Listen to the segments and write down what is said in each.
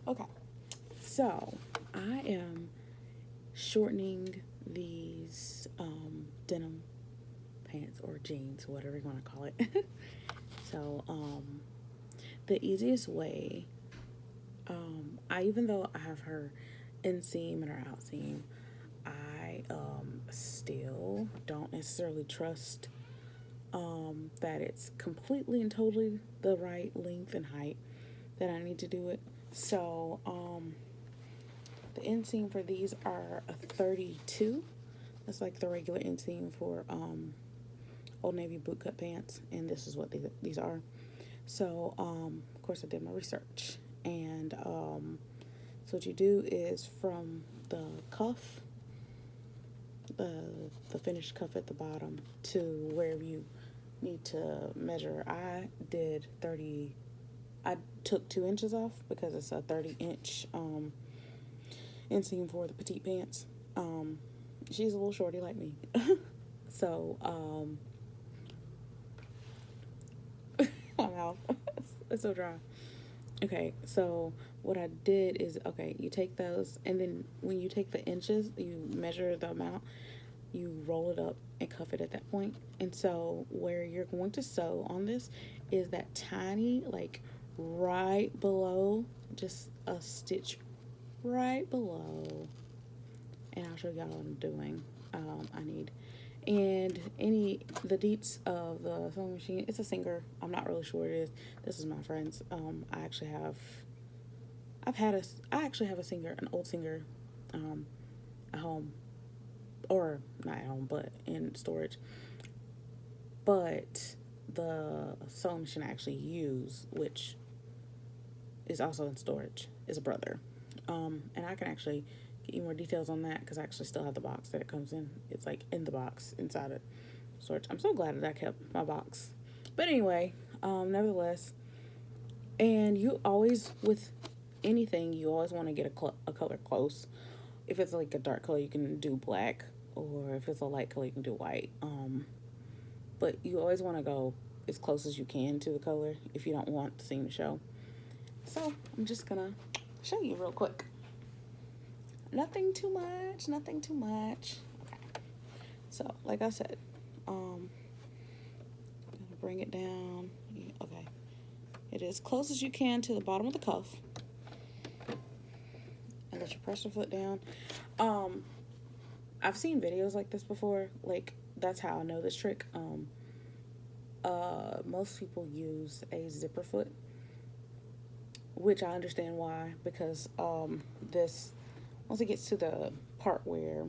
Okay, so I am shortening these denim pants or jeans, whatever you want to call it. So the easiest way, I even though I have her inseam and her outseam, I still don't necessarily trust that it's completely and totally the right length and height that I need to do it. So the inseam for these are a 32. That's like the regular inseam for Old Navy bootcut pants, and this is what these are. So of course I did my research, and so what you do is from the cuff, the the finished cuff at the bottom to wherever you need to measure. I did 30. I took 2 inches off because it's a 30-inch inseam for the petite pants. She's a little shorty like me. So my mouth it's so dry. Okay, so what I did is, okay, you take those, and then when you take the inches, you measure the amount, you roll it up and cuff it at that point. And so where you're going to sew on this is that tiny, like right below, just a stitch right below. And I'll show y'all what I'm doing. I need, and the deets of the sewing machine, it's a Singer. I'm not really sure what it is. This is my friend's. I actually have a Singer, an old Singer, at home, or not at home, but in storage. But the sewing machine I actually use, which is also in storage, is a Brother. And I can actually get you more details on that because I actually still have the box that it comes in. It's like in the box inside of storage. I'm so glad that I kept my box. But anyway, nevertheless, and you always, with anything, you always want to get a color close. If it's like a dark color, you can do black, or if it's a light color, you can do white. But you always want to go as close as you can to the color if you don't want the seam to show. So I'm just gonna show you real quick. Nothing too much, nothing too much. Okay. So like I said, I'm gonna bring it down. Okay. It is close as you can to the bottom of the cuff. And let you press your foot down. I've seen videos like this before. Like, that's how I know this trick. Most people use a zipper foot, which I understand why, because this, once it gets to the part where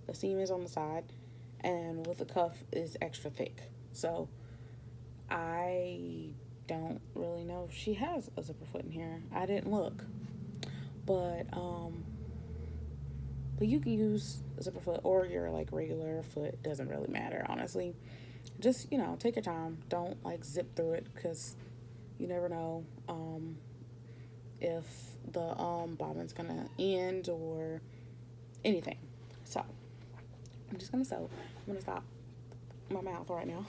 the seam is on the side and with the cuff is extra thick. So I don't really know if she has a zipper foot in here. I didn't look. But you can use a zipper foot or your like regular foot. Doesn't really matter, honestly. Just, take your time. Don't like zip through it because you never know if the bobbin's gonna end or anything. So I'm just gonna sew. I'm gonna stop my mouth right now.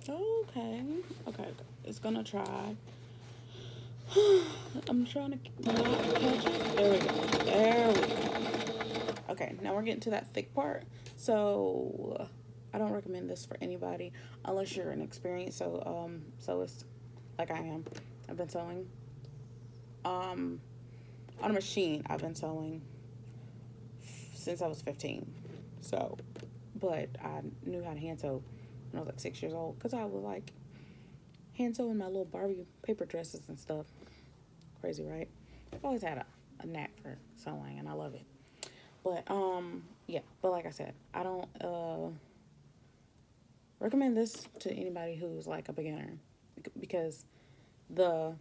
Okay. Okay. It's gonna try. I'm trying to not catch it. There we go. There we go. Okay, now we're getting to that thick part. So I don't recommend this for anybody unless you're an experienced so it's like I am. I've been sewing. On a machine I've been sewing since I was 15. So, but I knew how to hand sew when I was like 6 years old because I was like hand sewing my little Barbie paper dresses and stuff. Crazy, right? I've always had a knack for sewing and I love it. But yeah, but like I said, I don't recommend this to anybody who's like a beginner because the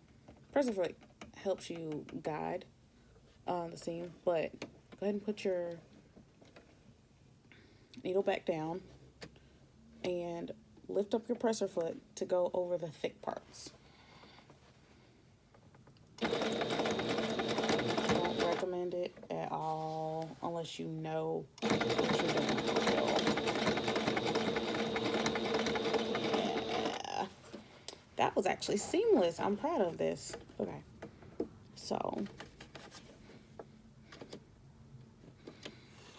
pressure foot helps you guide the seam. But go ahead and put your needle back down and lift up your presser foot to go over the thick parts. I don't recommend it at all unless you know what you're doing for real. Yeah. That was actually seamless. I'm proud of this. Okay. So,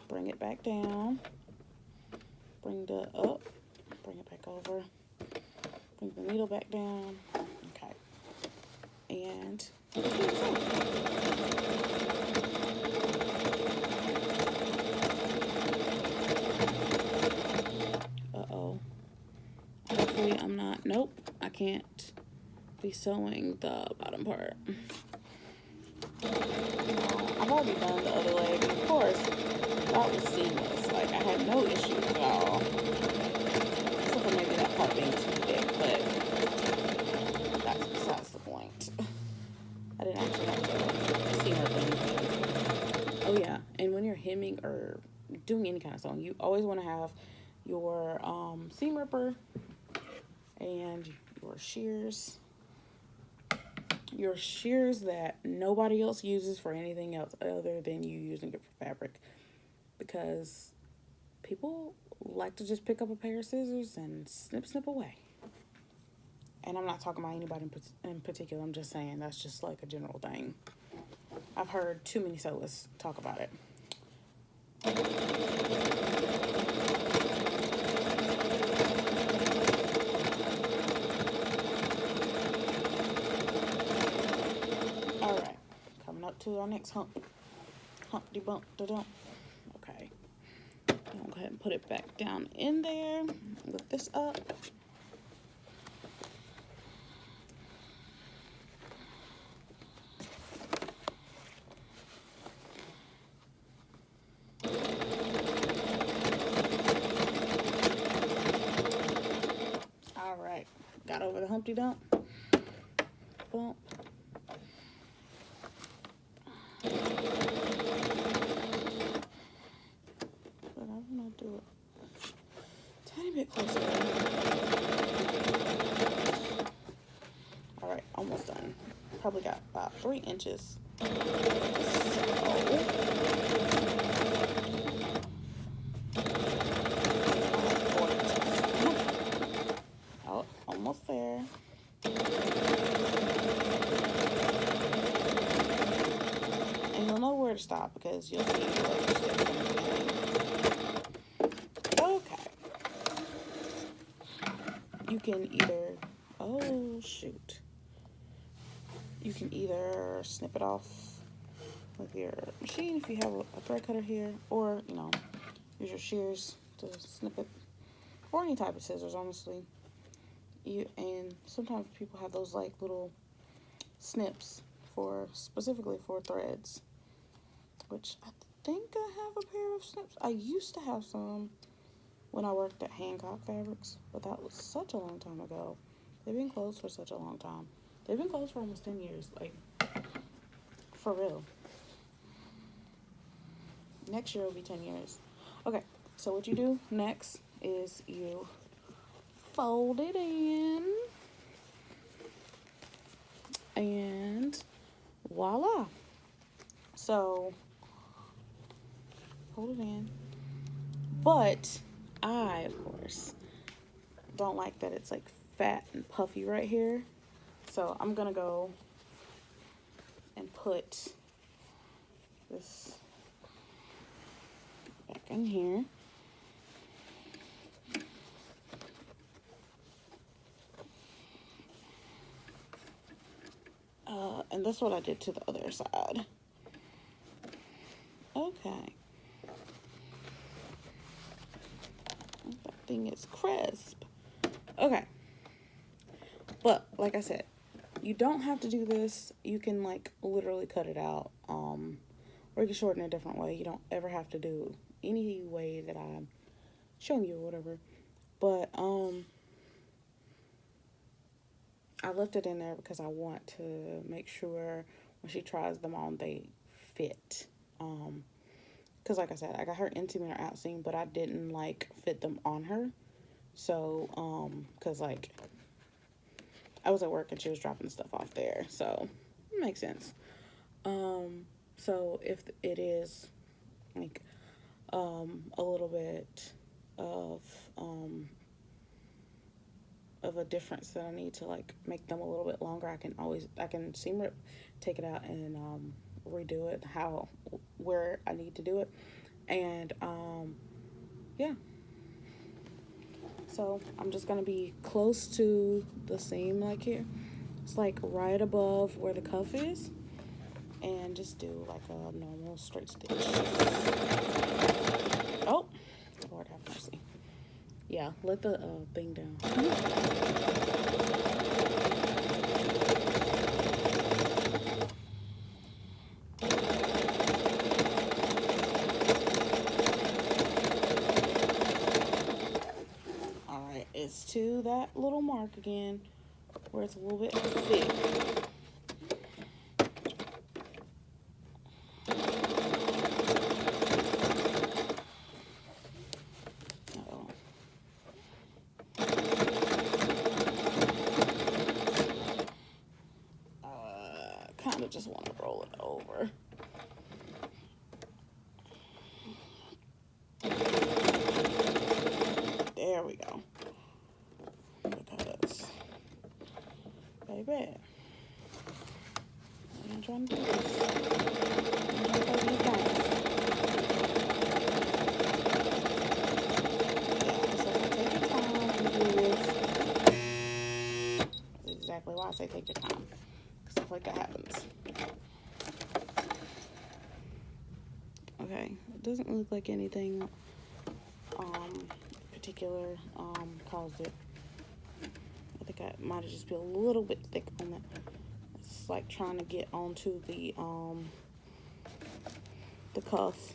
bring it back down. Bring the up. Bring it back over. Bring the needle back down. Okay. And uh-oh. Hopefully I'm not, nope, I can't be sewing the bottom part. I've already done the other leg, and of course, that was seamless. Like, I had no issues at all. Except for maybe that part being too thick, but that's besides the point. I didn't actually have to seam rip anything. Oh yeah, and when you're hemming or doing any kind of sewing, you always want to have your seam ripper and your shears. Your shears that nobody else uses for anything else other than you using it for fabric. Because people like to just pick up a pair of scissors and snip away. And I'm not talking about anybody in particular. I'm just saying that's just like a general thing. I've heard too many sewists talk about it. All right, coming up to our next hump. Humpty bump da dump. Okay. I'll go ahead and put it back down in there. Lift this up. All right. Got over the Humpty Dump. Bump. But I'm gonna do it a tiny bit closer. All right, almost done. Probably got about 3 inches. So, oh, almost there. And you'll know where to stop because you'll see where you're sticking. Okay. You can either, oh shoot. You can either snip it off with your machine if you have a thread cutter here, or, you know, use your shears to snip it, or any type of scissors, honestly. And sometimes people have those like little snips for specifically for threads, which I think I have a pair of snips. I used to have some when I worked at Hancock Fabrics, but that was such a long time ago. They've been closed for such a long time. They've been closed for almost 10 years, like, for real. Next year will be 10 years. Okay, so what you do next is you fold it in, and voila. So, fold it in. But I, of course, don't like that it's like fat and puffy right here. So I'm gonna go and put this back in here. And that's what I did to the other side. Okay. That thing is crisp. Okay. But, like I said, you don't have to do this. You can, like, literally cut it out. Or you can shorten it a different way. You don't ever have to do any way that I'm showing you or whatever. But, I left it in there because I want to make sure when she tries them on, they fit. Because like I said, I got her intimate or outseam, but I didn't like fit them on her. So, because like I was at work and she was dropping the stuff off there, so it makes sense. So if it is like a little bit of a difference that I need to like make them a little bit longer, I can seam rip, take it out and redo it where I need to do it. And yeah, so I'm just gonna be close to the seam, like here, it's like right above where the cuff is, and just do like a normal straight stitch. Oh, Lord have mercy. Yeah, let the thing down. All right, it's to that little mark again where it's a little bit thick. Kind of just want to roll it over. There we go. Because, baby, I'm trying to do this. I'm trying to do these exactly why I say take your time. Stuff like that happens. Okay, it doesn't look like anything particular caused it. I think I might have just been a little bit thick on it. It's like trying to get onto the cuff.